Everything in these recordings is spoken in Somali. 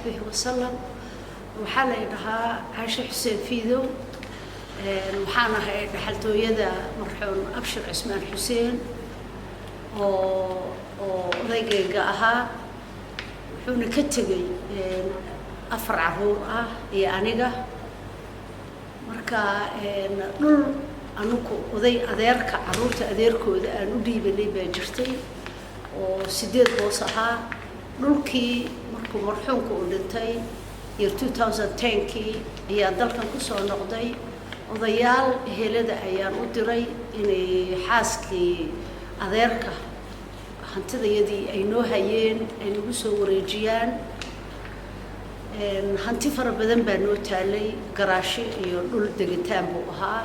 وصحبه وسلم وحالة إنها عايشة حسين فيدو وحانا هاي دحلتو يدا مرحون أبشر عثمان حسين وريقي أها وحونا كتغي أفر عرور إيا أنيقا marka dhul anugu oday adeerka caruurta adeerkooda aan u dhiibanay baa jirtay oo 8 boos ahaa dhulkii markuu marxuumku u dhintay 2010kii ayaa dalkan ku soo noqday odayaal helada ayaan u diray inay xaaskii adeerka hantidayadii ay noo hayeen ay nagu soo wareejiyaan hanti fara badan baa noo taalay garaashi iyo dhul degitaan buu ahaa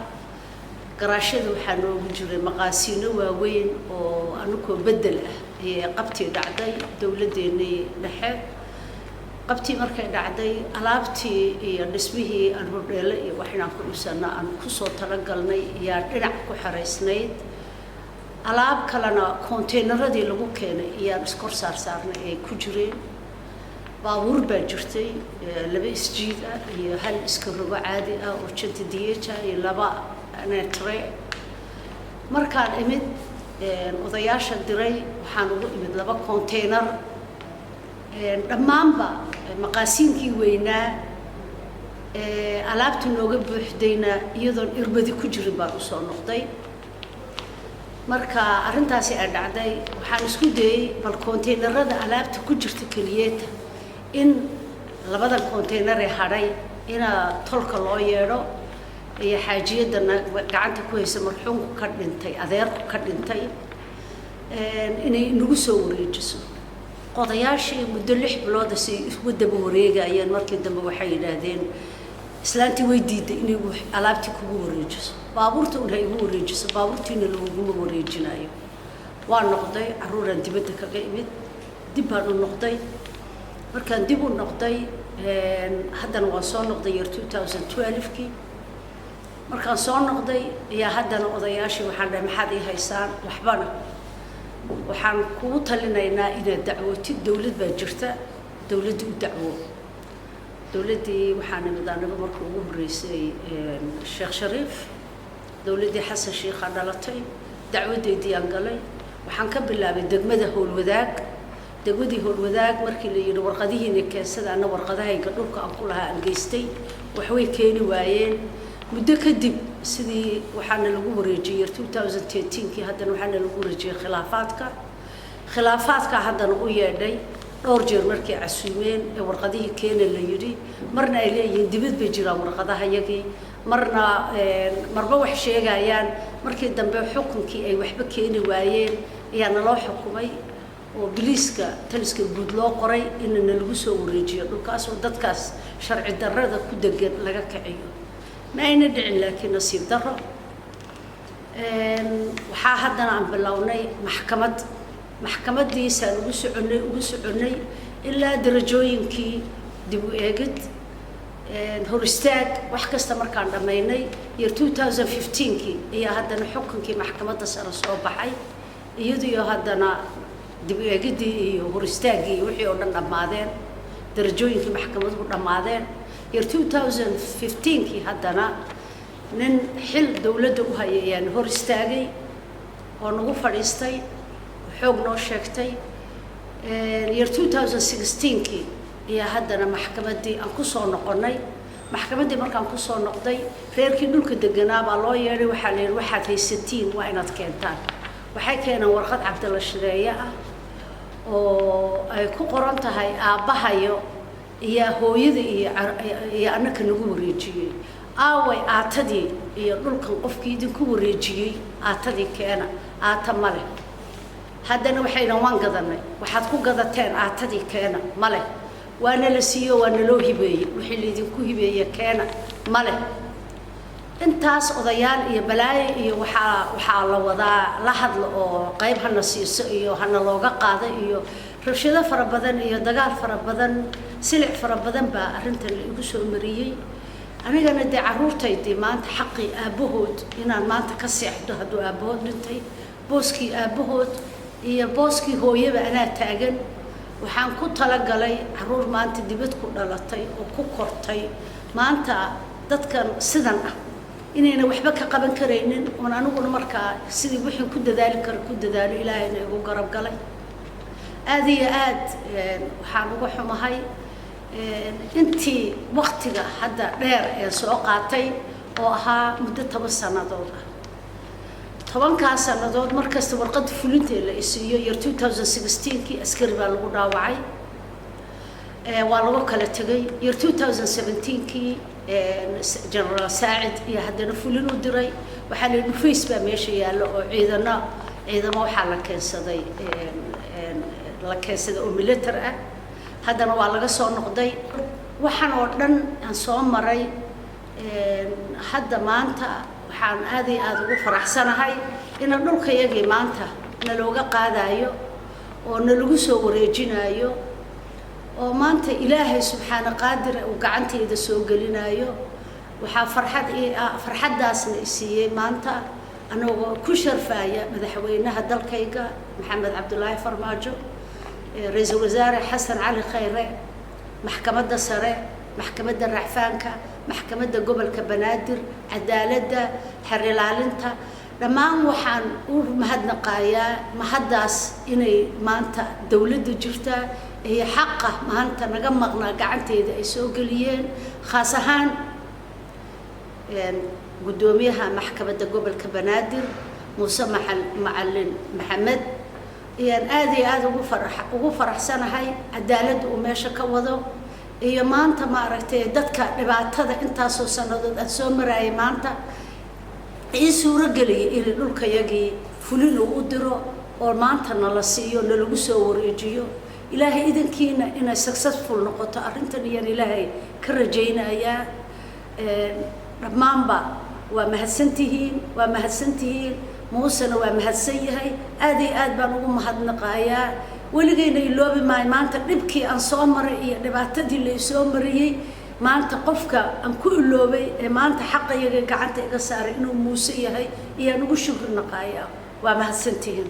garaashada waxaa noogu jiray maqaasiino waaweyn oo anukoo bedel ah ee qabtii dhacday dawladeennii dhexe qabtii markay dhacday alaabtii iyo dhismihii aan hordheele iyo waxinaan ku dhisana aan ku soo talagalnay ayaa dhinac ku xaraysnayd alaab kalena konteynaradii lagu keenay ayaan iskor saarnay ay ku jireen baabuur baa jirtay laba isjiid ah iyo hal iska rogo caadi ah oo janta diyeeja iyo laba netre markaan imid odayaasha diray waxaan ugu imid laba konteynar dhammaanba maqaasiinkii weynaa alaabta nooga buuxdayna iyadoon irbadi ku jirin baan usoo noqday marka arrintaasi ay dhacday waxaan isku dayay bal konteynarada alaabta ku jirta keliyeeta in labada konteynar ee hadhay ina tolka loo yeedho iyo xaajiyadana gacanta ku haysa marxuumku ka dhintay adeerku ka dhintay inay nagu soo wareejiso qodayaashii muddo 6 bilood si wadaba wareegayeen markii dambe waxay yiraahdeen islaantii way diiday inay alaabtii kugu wareejiso baabuurta uu igu wareejiso baabuurtiina lagu wareejinayo waa noqday caruuran dibadda kaga imid dib baan u noqday markaan dib u noqday haddana waan soo noqday 2012kii markaan soo noqday ayaa haddana odayaashii waxaan dhahay maxaad ii haysaan waxbana waxaan kugu talinaynaa inaad dacwootid dawlad baa jirta dawladda u dacwo dawladdii waxaan imid aniga markii ugu horreysay sheekh shariif dawladdii xasan sheekha dhalatay dacwadeedii aan galay waxaan ka bilaabay degmada howlwadaag degmadii howlwadaag markii la yidhi warqadihiina keensada ana warqadahayga dhulka aan ku lahaa aan geystay waxway keeni waayeen muddo kadib sidii waxaana lagu wareejiyay 2013kii haddana waxaana lagu wareejiyay khilaafaadka haddana u yeedhay dhowr jeer markii casuumeen ee warqadihii keena la yidhi marna ay leeyihiin dibad bay jiraan warqadahayagii marba wax sheegayaan markii dambe xukunkii ay waxba keeni waayeen ayaa naloo xukumay oo biliiska taliska guud loo qoray inna lagu soo wareejiyo dhulkaas oo dadkaas sharci darrada ku degan laga kaciyo ma ayna dhicin laakiin nasiib darro waxaa haddana aan bilownay maxkamadiisaan ugu soconay ilaa darajooyinkii dib u eegid hor istaag wax kasta markaan dhammaynay 2015kii ayaa haddana xukunkii maxkamadda sare soo baxay iyadoo haddana dib u eegidii iyo hor istaagii wixii oo dhan dhammaadeen darajooyinkii maxkamaduhu dhammaadeen 2015kii haddana nin xil dawladda u hayay ayaan hor istaagay oo nagu fadhiistay xoog noo sheegtay 2016kii ayaa haddana maxkamaddii aan ku soo noqonnay maxkamaddii markaan ku soo noqday reerkii dhulka deganaa baa loo yeedhay waxaa la yidhi waxaad haysatiin waa inaad keentaan waxay keeneen warqad cabdalla shireeye ah oo ay ku qoran tahay aabbahayo iyo hooyada iyo annaka nagu wareejiyey aaway aatadii iyo dhulkan qofkii idinku wareejiyey aatadii keena aata ma leh haddana waxayna waan gadanay waxaad ku gadateen aatadii keena ma leh waana la siiyo waana loo hibeeyey wixii laydinku hibeeye keena ma leh intaas odayaal iyo balaayo iyo waxaa la wadaa la hadlo oo qayb hana siiso iyo hana looga qaado iyo rabshado fara badan iyo dagaal fara badan silic fara badan baa arrintan la igu soo mariyey anigana dee caruurtaydii maanta xaqii aabbahood inaan maanta ka seexdo hadduu aabbahood dhintay booskii aabbahood iyo booskii hooyaba anaa taagan waxaan ku talagalay caruur maanta dibad ku dhalatay oo ku kortay maanta dadkan sidan ah inayna waxba ka qaban karaynin oo aniguna markaa sidii wixii ku dadaali karo ku dadaalo ilaahayna igu garab galay aad iyo aad waxaan ugu xumahay intii waqtiga hadda dheer ee soo qaatay oo ahaa muddo 10 sanadood ah 10 sanadood markasta warqad fulinta la isiiyo year 2016kii askari baa lagu dhaawacay waa lagu kala tagay year 2017kii General Saacid iyo haddana fulin u diray waxaa la dhufays baa meesha yaalo oo ciidamo waxaa la keensaday oo military ah haddana waa laga soo noqday waxaan oo dhan aan soo maray hadda maanta waxaan aad iyo aad ugu faraxsanahay in dhulkayagii maanta nalooga qaadayo oo nalagu soo wareejinayo oo maanta ilaahay subxaana qaadir uu gacanteeda soo gelinayo waxaa farxadaasna isiiyay maanta anagoo ku sharfaaya madaxweynaha dalkayga Maxamed Cabdullaahi Farmaajo ra'iisul wasaare Xasan Cali Khayre maxkamadda sare maxkamadda racfaanka maxkamadda gobolka Banaadir cadaaladda xer ilaalinta dhammaan waxaan u mahadnaqayaa mahadaas inay maanta dawladda jirta ee xaqa maanta naga maqnaa gacanteeda ay soo galiyeen khaas ahaan gudoomiyaha maxkamadda gobolka Banaadir Muuse Macalin Maxamed iyaan aad iyo aad ugu faraxsanahay cadaaladda uu meesha ka wado iyo maanta ma aragtay dadka dhibaatada intaas oo sanadood aad soo maray maanta ay suura galiyay in dhulkayagii fulin u diro oo maanta nala siiyo nalagu soo wareejiyo ilaahay idankiina inay successful noqoto arrintan iyo ilaahay ka rajaynaya dhammaanba waa mahadsantihiin Muusena waa mahadsan yahay aad iyo aad baan ugu mahadnaqayaa waligayna iloobi maay maanta dhibkii aan soo maray iyo dhibaatadii la soo mariyay maanta qofka aan ku iloobay ee maanta xaqayaga gacanta iga saaray inuu Muuse yahay iyo ugu shukr naqaaya waa mahadsantihiin